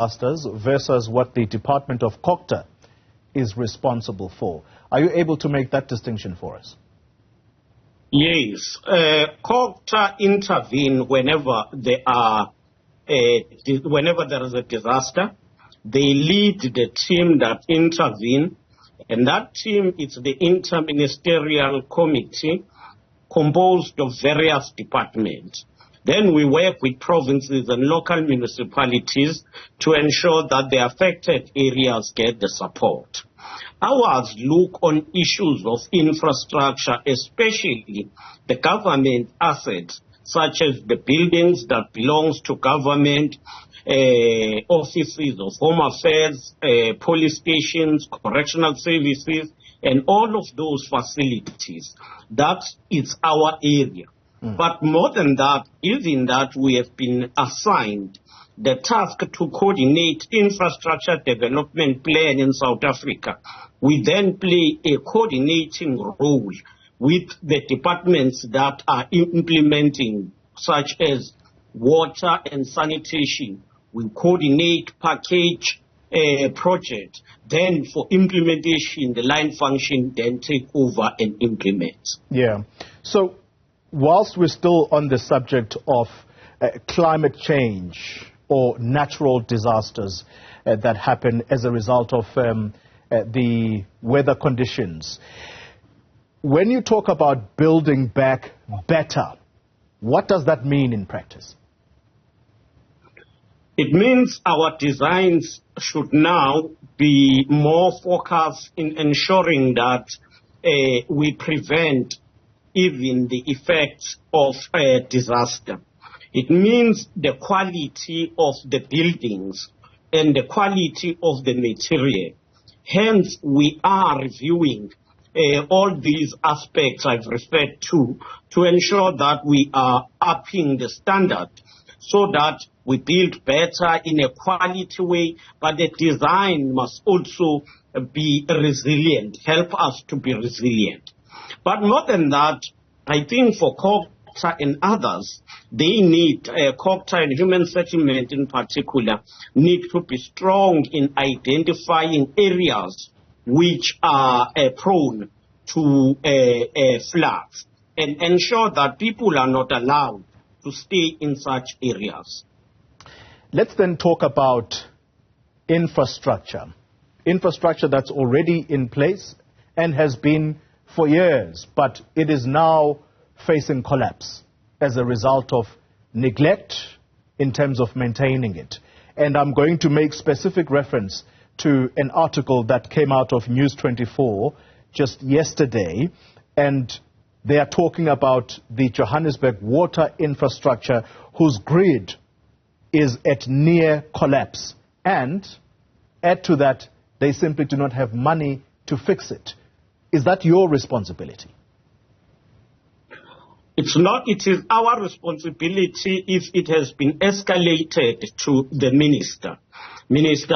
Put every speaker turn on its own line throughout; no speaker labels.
disasters versus what the Department of COGTA is responsible for. Are you able to make that distinction for us?
Yes. COGTA intervene whenever there is a disaster. They lead the team that intervene, and that team is the interministerial committee composed of various departments. Then we work with provinces and local municipalities to ensure that the affected areas get the support. Ours look on issues of infrastructure, especially the government assets, such as the buildings that belongs to government, offices of Home Affairs, police stations, correctional services, and all of those facilities. That is our area. But more than that, even that, we have been assigned the task to coordinate infrastructure development plan in South Africa. We then play a coordinating role with the departments that are implementing, such as water and sanitation. We coordinate, package a project. Then for implementation, the line function then take over and implement.
Yeah. So whilst we're still on the subject of climate change or natural disasters that happen as a result of the weather conditions, when you talk about building back better, what does that mean in practice?
It means our designs should now be more focused in ensuring that we prevent even the effects of a disaster. It means the quality of the buildings and the quality of the material. Hence, we are reviewing all these aspects I've referred to ensure that we are upping the standard so that we build better in a quality way, but the design must also be resilient, help us to be resilient. But more than that, I think for COGTA and others, they need, COGTA and human settlement in particular, need to be strong in identifying areas which are prone to floods and ensure that people are not allowed to stay in such areas.
Let's then talk about infrastructure. Infrastructure that's already in place and has been for years, but it is now facing collapse as a result of neglect in terms of maintaining it. And I'm going to make specific reference to an article that came out of News 24 just yesterday, and they are talking about the Johannesburg water infrastructure whose grid is at near collapse. And add to that, they simply do not have money to fix it. Is that your responsibility?
It's not. It is our responsibility if it has been escalated to the Minister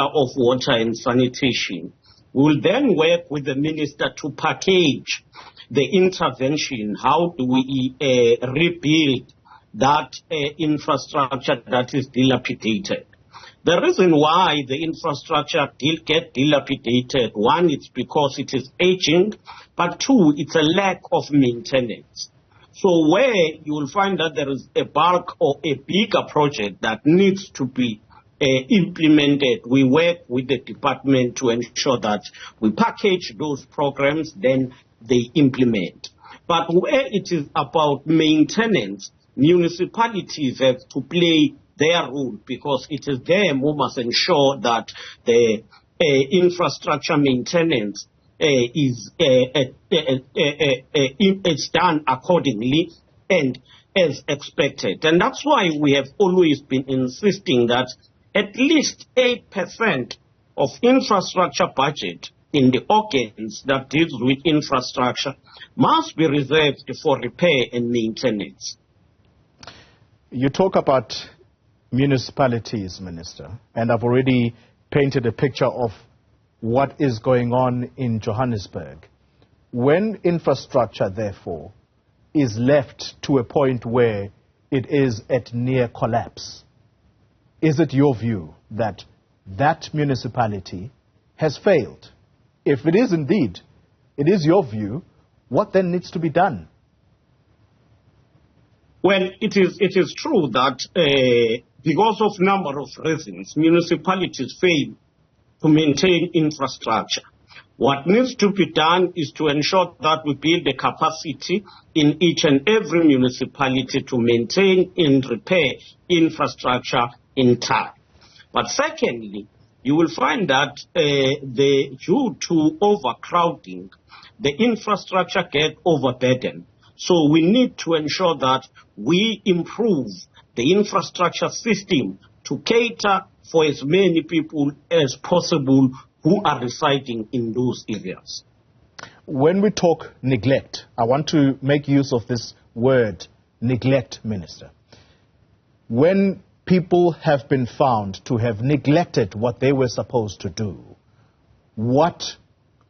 of Water and Sanitation. We will then work with the Minister to package the intervention. How do we rebuild that infrastructure that is dilapidated? The reason why the infrastructure get dilapidated, one, it's because it is aging, but two, it's a lack of maintenance. So where you will find that there is a bulk or a bigger project that needs to be implemented, we work with the department to ensure that we package those programs, then they implement. But where it is about maintenance, municipalities have to play their role because it is them who must ensure that the infrastructure maintenance is done accordingly and as expected. And that's why we have always been insisting that at least 8% of infrastructure budget in the organs that deals with infrastructure must be reserved for repair and maintenance.
You talk about municipalities, Minister, and I've already painted a picture of what is going on in Johannesburg. When infrastructure, therefore, is left to a point where it is at near collapse, is it your view that that municipality has failed? If it is indeed, it is your view, what then needs to be done?
Well, it is true that because of number of reasons, municipalities fail to maintain infrastructure. What needs to be done is to ensure that we build a capacity in each and every municipality to maintain and repair infrastructure in time. But secondly, you will find that due to overcrowding, the infrastructure get overburdened. So we need to ensure that we improve the infrastructure system to cater for as many people as possible who are residing in those areas.
When we talk neglect, I want to make use of this word, neglect, Minister. When people have been found to have neglected what they were supposed to do, what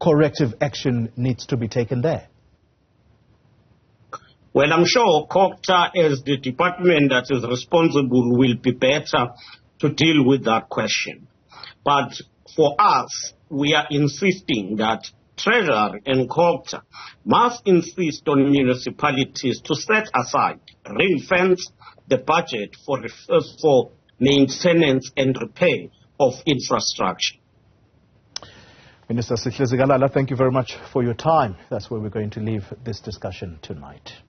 corrective action needs to be taken there?
Well, I'm sure COGTA, as the department that is responsible, will be better to deal with that question. But for us, we are insisting that Treasury and COGTA must insist on municipalities to set aside, ring-fence the budget for maintenance and repair of infrastructure.
Minister Sihle Zikalala, thank you very much for your time. That's where we're going to leave this discussion tonight.